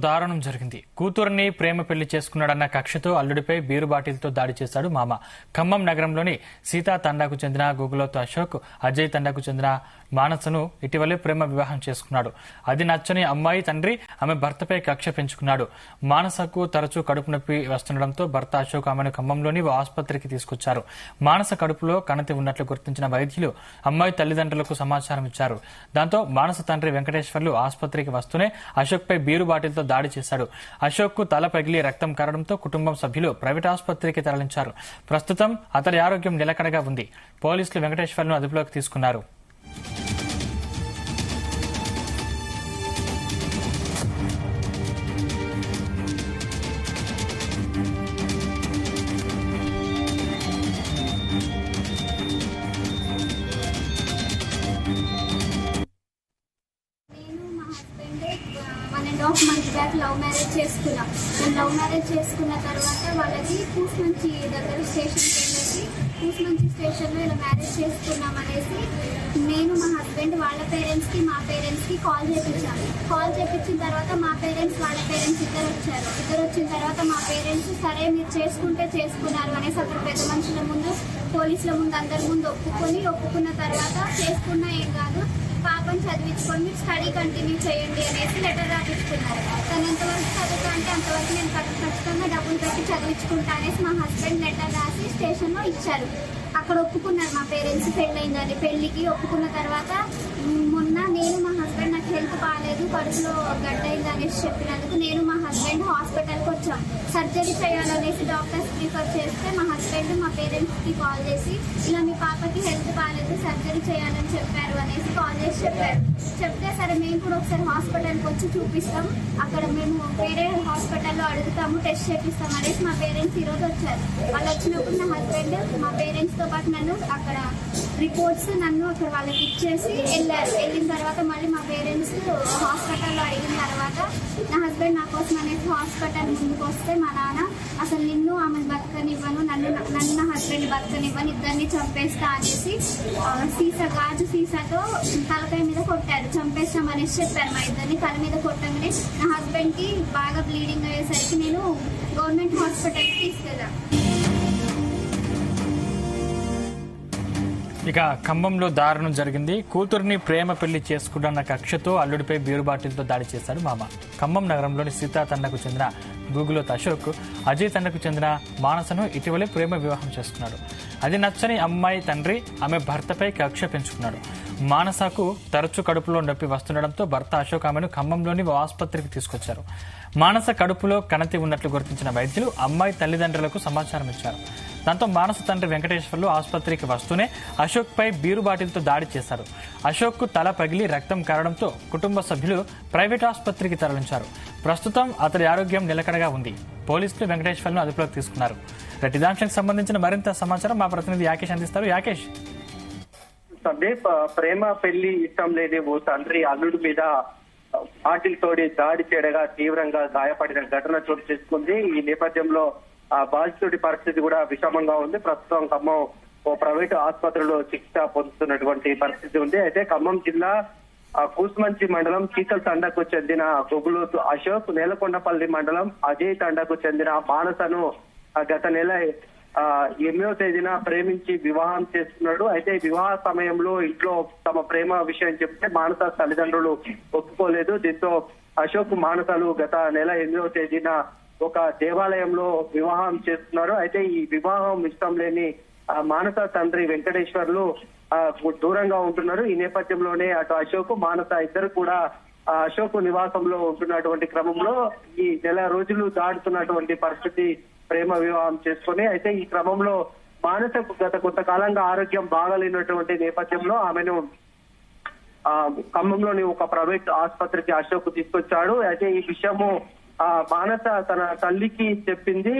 దారుణం జరిగింది. కూతురుని ప్రేమ పెళ్లి చేసుకున్నాడన్న కక్షతో అల్లుడిపై బీరు బాటిల్తో దాడి చేశాడు మామ. ఖమ్మం నగరంలోని సీతా తండాకు చెందిన గూగులోత్ అశోక్ అజయ్ తండాకు చెందిన మానసను ఇటీవలే ప్రేమ వివాహం చేసుకున్నాడు. అది నచ్చని అమ్మాయి తండ్రి ఆమె భర్తపై కక్ష పెంచుకున్నాడు. మానసకు తరచూ కడుపు నొప్పి వస్తుండటంతో భర్త అశోక్ ఆమెను ఖమ్మంలోని ఓ ఆసుపత్రికి తీసుకొచ్చారు. మానస కడుపులో కణతి ఉన్నట్లు గుర్తించిన వైద్యులు అమ్మాయి తల్లిదండ్రులకు సమాచారం ఇచ్చారు. దాంతో మానస తండ్రి వెంకటేశ్వర్లు ఆసుపత్రికి వస్తూనే అశోక్ పై బీరు బాటిల్ దాడి చేశాడు. అశోక్ కు తల పగిలి రక్తం కారడంతో కుటుంబం సభ్యులు ప్రైవేట్ ఆసుపత్రికి తరలించారు. ప్రస్తుతం అతడి ఆరోగ్యం నిలకడగా ఉంది. పోలీసులు వెంకటేశ్వర్ను అదుపులోకి తీసుకున్నారు. మంత్ బ్యాక్ లవ్ మ్యారేజ్ చేసుకున్నాం. నేను లవ్ మ్యారేజ్ చేసుకున్న తర్వాత వాళ్ళకి కూసుమంచి దగ్గర స్టేషన్కి వెళ్ళేసి కూసుమంచి స్టేషన్లో ఇలా మ్యారేజ్ చేసుకున్నాం అనేసి నేను మా హస్బెండ్ వాళ్ళ పేరెంట్స్కి మా పేరెంట్స్కి కాల్ చేయించాను. కాల్ చేయించిన తర్వాత మా పేరెంట్స్ వాళ్ళ పేరెంట్స్ ఇద్దరు వచ్చారు. ఇద్దరు వచ్చిన తర్వాత మా పేరెంట్స్ సరే మీరు చేసుకుంటే చేసుకున్నారు అనేసి అక్కడ పెద్ద మనుషుల ముందు పోలీసుల ముందు అందరి ముందు ఒప్పుకున్న తర్వాత చేసుకున్నా ఏం కాదు, పాపని చదివించుకొని మీరు స్టడీ కంటిన్యూ చేయండి అనేసి లెటర్ రాపించుకున్నారు. తను ఎంతవరకు చదువుతా అంటే అంతవరకు నేను ఖచ్చితంగా డబ్బులు పెట్టి చదివించుకుంటా అనేసి మా హస్బెండ్ లెటర్ రాసి స్టేషన్లో ఇచ్చారు. అక్కడ ఒప్పుకున్నారు మా పేరెంట్స్ పెళ్ళయిందని. పెళ్లికి ఒప్పుకున్న తర్వాత మొన్న నేను మా హస్బెండ్ నాకు హెల్త్ బాగాలేదు, కడుపులో గడ్డ అయింది అనేసి చెప్పినందుకు నేను మా హస్బెండ్ హాస్పిటల్కి వచ్చాం. సర్జరీ చేయాలనేసి డాక్టర్స్ ప్రిఫర్ చేస్తే మా హస్బెండ్ మా పేరెంట్స్కి కాల్ చేసి ఇలా మీ పాపకి హెల్త్ బాగాలేదు సర్జరీ చేయాలని చెప్పారు అనేసి కాల్ చేసి చెప్పారు. చెప్తే సరే మేము కూడా ఒకసారి హాస్పిటల్కి వచ్చి చూపిస్తాం, అక్కడ మేము వేరే హాస్పిటల్లో అడుగుతాము, టెస్ట్ చేపిస్తాం అనేసి మా పేరెంట్స్ ఈరోజు వచ్చారు. వాళ్ళు వచ్చినప్పుడు నా హస్బెండ్ మా పేరెంట్స్తో పాటు నన్ను అక్కడ రిపోర్ట్స్ నన్ను అక్కడ వాళ్ళకి ఇచ్చేసి వెళ్ళారు. వెళ్ళిన తర్వాత మళ్ళీ మా పేరెంట్స్ హాస్పిటల్లో అడిగిన తర్వాత నా హస్బెండ్ నా కోసం అనేసి హాస్పిటల్ ముందుకు వస్తే మా నాన్న అసలు నిన్ను ఆమెను బతకనివ్వను, నన్ను నా హస్బెండ్ బతకనివ్వను, ఇద్దరిని చంపేస్తా అనేసి గాజు సీసాతో తలకాయ మీద కొట్టారు. చంపేస్తాం అనేసి చెప్పారు. మా ఇద్దరిని తల మీద కొట్టగానే నా హస్బెండ్కి బాగా బ్లీడింగ్ అయ్యేసరికి నేను గవర్నమెంట్ హాస్పిటల్కి తీసుకెళ్ళాను. ఇక ఖమ్మంలో దారుణం జరిగింది. కూతుర్ని ప్రేమ పెళ్లి చేసుకున్న కక్షతో అల్లుడిపై బీరు బాటిల్తో దాడి చేశాడు మామ. ఖమ్మం నగరంలోని సీతా తండకు చెందిన గూగులోత్ అశోక్ అజయ్ తండకు చెందిన మానసను ఇటీవలే ప్రేమ వివాహం చేసుకున్నాడు. అది నచ్చని అమ్మాయి తండ్రి ఆమె భర్తపై కక్ష పెంచుకున్నాడు. మానసకు తరచూ కడుపులో నొప్పి వస్తుండటంతో భర్త అశోక్ ఆమెను ఖమ్మంలోని ఓ ఆసుపత్రికి తీసుకొచ్చారు. మానస కడుపులో కణతి ఉన్నట్లు గుర్తించిన వైద్యులు అమ్మాయి తల్లిదండ్రులకు సమాచారం ఇచ్చారు. దాంతో మానస తండ్రి వెంకటేశ్వర్లు ఆసుపత్రికి వస్తూనే అశోక్ పై బీరు బాటిల్తో దాడి చేశారు. అశోక్ కు తల పగిలి రక్తం కారడంతో కుటుంబ సభ్యులు ప్రైవేట్ ఆసుపత్రికి తరలించారు. ప్రస్తుతం అతడి ఆరోగ్యం నిలకడగా ఉంది. పోలీసులు వెంకటేశ్వర్లను అదుపులోకి తీసుకున్నారు. ఇదాంశానికి సంబంధించిన మరింత సమాచారం మా ప్రతినిధి యాకేష్ అందిస్తారు. యాకేష్, సందీప్, ప్రేమ పెళ్లి ఇష్టం లేని ఓ తండ్రి అల్లుడి మీద బాటిల్ తోడి దాడి చేయడగా తీవ్రంగా గాయపడిన ఘటన చోటు చేసుకుంది. ఈ నేపథ్యంలో బాధితుడి పరిస్థితి కూడా విషమంగా ఉంది. ప్రస్తుతం ఖమ్మం ఓ ప్రైవేటు ఆసుపత్రిలో చికిత్స పొందుతున్నటువంటి పరిస్థితి ఉంది. అయితే ఖమ్మం జిల్లా కూసుమంచి మండలం చీతల్ తండకు చెందిన గూగులోత్ అశోక్, నేలకొండపల్లి మండలం అజయ్ తండకు చెందిన మానసను గత నెల 8వ తేదీన ప్రేమించి వివాహం చేసుకున్నాడు. అయితే వివాహ సమయంలో ఇంట్లో తమ ప్రేమ విషయం చెప్తే మానస తల్లిదండ్రులు ఒప్పుకోలేదు. దీంతో అశోక్ మానసలు గత నెల 8వ తేదీన ఒక దేవాలయంలో వివాహం చేస్తున్నారు. అయితే ఈ వివాహం ఇష్టం లేని మానస తండ్రి వెంకటేశ్వర్లు దూరంగా ఉంటున్నారు. ఈ నేపథ్యంలోనే అటు అశోక్ మానస ఇద్దరు కూడా అశోక్ నివాసంలో ఉంటున్నటువంటి క్రమంలో ఈ నెల రోజులు దాటుతున్నటువంటి పరిస్థితి ప్రేమ వివాహం చేసుకుని. అయితే ఈ క్రమంలో మానసకు గత కొంతకాలంగా ఆరోగ్యం బాగాలేనటువంటి నేపథ్యంలో ఆమెను ఖమ్మంలోని ఒక ప్రైవేట్ ఆసుపత్రికి అశోక్ తీసుకొచ్చాడు. అయితే ఈ విషయము మానస తన తల్లికి చెప్పింది.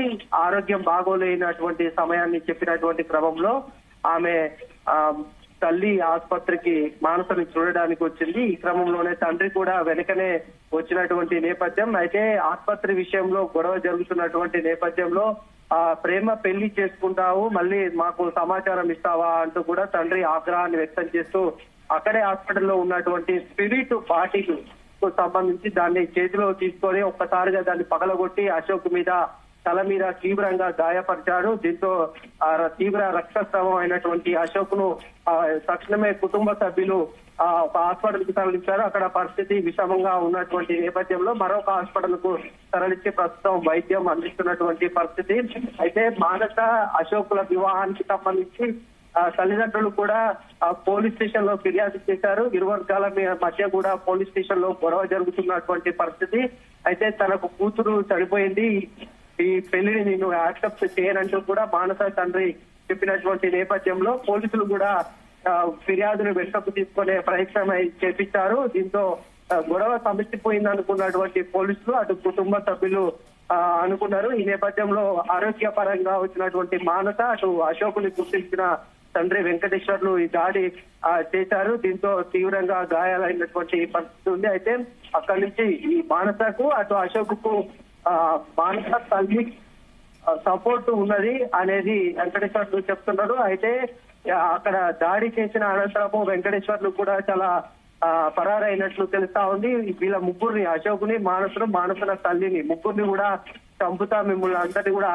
ఆరోగ్యం బాగోలేనటువంటి సమయాన్ని చెప్పినటువంటి క్రమంలో ఆమె తల్లి ఆసుపత్రికి మానసని చూడడానికి వచ్చింది. ఈ క్రమంలోనే తండ్రి కూడా వెనకనే వచ్చినటువంటి నేపథ్యం. అయితే ఆసుపత్రి విషయంలో గొడవ జరుగుతున్నటువంటి నేపథ్యంలో ప్రేమ పెళ్లి చేసుకుంటావు, మళ్ళీ మాకు సమాచారం ఇస్తావా అంటూ కూడా తండ్రి ఆగ్రహాన్ని వ్యక్తం చేస్తూ అక్కడే హాస్పిటల్లో ఉన్నటువంటి స్పిరిట్ బాటిల్ కు సంబంధించి దాన్ని చేతిలో తీసుకొని ఒక్కసారిగా దాన్ని పగలగొట్టి అశోక్ మీద తల మీద తీవ్రంగా గాయపరిచాడు. దీంతో తీవ్ర రక్తస్రావం అయినటువంటి అశోక్ ను తక్షణమే కుటుంబ సభ్యులు ఒక హాస్పిటల్ కు తరలించారు. అక్కడ పరిస్థితి విషమంగా ఉన్నటువంటి నేపథ్యంలో మరొక హాస్పిటల్ కు తరలించి ప్రస్తుతం వైద్యం అందిస్తున్నటువంటి పరిస్థితి. అయితే మానస అశోకుల వివాహానికి సంబంధించి తల్లిదండ్రులు కూడా పోలీస్ స్టేషన్ లో ఫిర్యాదు చేశారు. ఇరు వర్గాల మధ్య కూడా పోలీస్ స్టేషన్ లో గొడవ జరుగుతున్నటువంటి పరిస్థితి. అయితే తనకు కూతురు చనిపోయింది, ఈ పెళ్లిని నేను యాక్సెప్ట్ చేయనంటూ కూడా మానస తండ్రి చెప్పినటువంటి నేపథ్యంలో పోలీసులు కూడా ఫిర్యాదును వెనుకకు తీసుకునే ప్రయత్నం చేపించారు. దీంతో గొడవ సమసిపోయింది అనుకున్నటువంటి పోలీసులు అటు కుటుంబ సభ్యులు అనుకున్నారు. ఈ నేపథ్యంలో ఆరోగ్యపరంగా వచ్చినటువంటి మానస అటు అశోకుని గుర్తించిన తండ్రి వెంకటేశ్వర్లు ఈ దాడి చేశారు. దీంతో తీవ్రంగా గాయాలైనటువంటి పరిస్థితి ఉంది. అయితే అక్కడి నుంచి ఈ మానసకు అటు అశోక్ మానస తల్లి సపోర్ట్ ఉన్నది అనేది వెంకటేశ్వర్లు చెప్తున్నారు. అయితే అక్కడ దాడి చేసిన అనంతరము వెంకటేశ్వర్లు కూడా చాలా పరారైనట్లు తెలుస్తా ఉంది. వీళ్ళ ముగ్గురిని అశోకుని మానసుల తల్లిని ముగ్గురిని కూడా చంపుతా, మిమ్మల్ని అందరినీ కూడా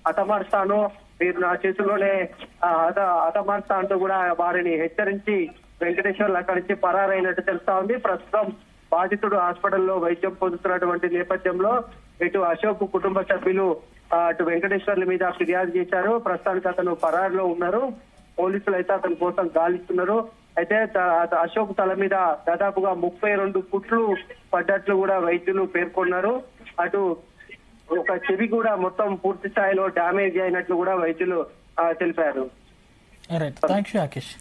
హతమారుస్తాను, మీరు నా చేతుల్లోనే హతమారుస్తా అంటూ కూడా వారిని హెచ్చరించి వెంకటేశ్వర్లు అక్కడి నుంచి పరారైనట్టు తెలుస్తా ఉంది. ప్రస్తుతం బాధితుడు హాస్పిటల్లో వైద్యం పొందుతున్నటువంటి నేపథ్యంలో ఇటు అశోక్ కుటుంబ సభ్యులు అటు వెంకటేశ్వర్ల మీద ఫిర్యాదు చేశారు. ప్రస్తుతానికి అతను పరారులో ఉన్నారు. పోలీసులు అయితే అతని కోసం గాలిస్తున్నారు. అయితే అశోక్ తల మీద దాదాపుగా 32 కుట్లు పడ్డట్లు కూడా వైద్యులు పేర్కొన్నారు. అటు ఒక చెవి కూడా మొత్తం పూర్తి స్థాయిలో డ్యామేజ్ అయినట్లు కూడా వైద్యులు తెలిపారు. Thank you Akesh.